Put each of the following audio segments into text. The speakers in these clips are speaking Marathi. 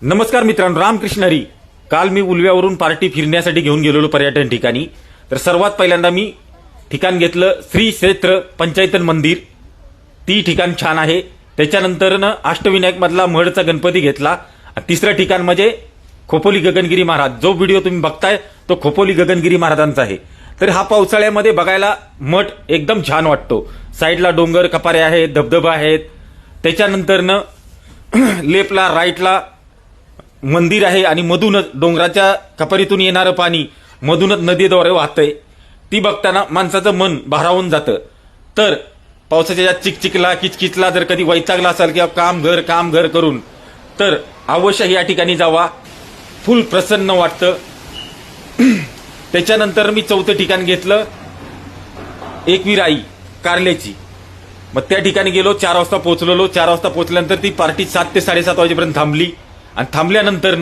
नमस्कार मित्रांनो, रामकृष्ण हरी. काल मी उलव्यावरून पार्टी फिरण्यासाठी घेऊन गेलेलो पर्यटन ठिकाणी. तर सर्वात पहिल्यांदा मी ठिकाण घेतलं श्री क्षेत्र पंचायतन मंदिर. ती ठिकाण छान आहे. त्याच्यानंतर अष्टविनायक मधला महडचा गणपती घेतला. तिसरं ठिकाण म्हणजे खोपोली गगनगिरी महाराज. जो व्हिडिओ तुम्ही बघताय तो खोपोली गगनगिरी महाराजांचा आहे. तर हा पावसाळ्यामध्ये बघायला मठ एकदम छान वाटतो. साईडला डोंगर कपारे आहेत, धबधबा आहेत. त्याच्यानंतर लेफ्टला राईटला मंदिर आहे आणि मधूनच डोंगराच्या कपारीतून येणारं पाणी मधूनच नदीद्वारे वाहतंय. ती बघताना माणसाचं मन भारावून जातं. तर पावसाच्या या चिकचिकला किचकिचला जर कधी वैतागला असाल किंवा काम घर करून तर अवश्य या ठिकाणी जावा. फुल प्रसन्न वाटतं. त्याच्यानंतर मी चौथं ठिकाण घेतलं एकविराई कारल्याची. मग त्या ठिकाणी गेलो. 4 वाजता पोहोचलेलो. 4 वाजता पोहोचल्यानंतर ती पार्टी 7 ते 7:30 वाजेपर्यंत थांबली. आणि थांबल्यानंतर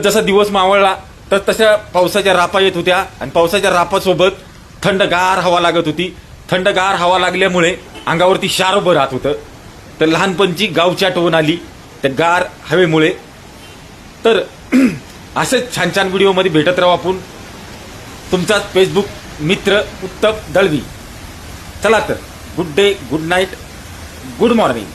जसा दिवस मावळला तर तशा पावसाच्या रापा येत होत्या आणि पावसाच्या रापासोबत थंडगार हवा लागत होती. थंडगार हवा लागल्यामुळे अंगावरती शार उभं राहत होतं. तर लहानपणची गावची आठवण आली त्या गार हवेमुळे. तर असेच छान छान व्हिडिओमध्ये भेटत राहू आपण. तुमचा फेसबुक मित्र उत्तम दळवी. चला तर, good day, good night, good morning.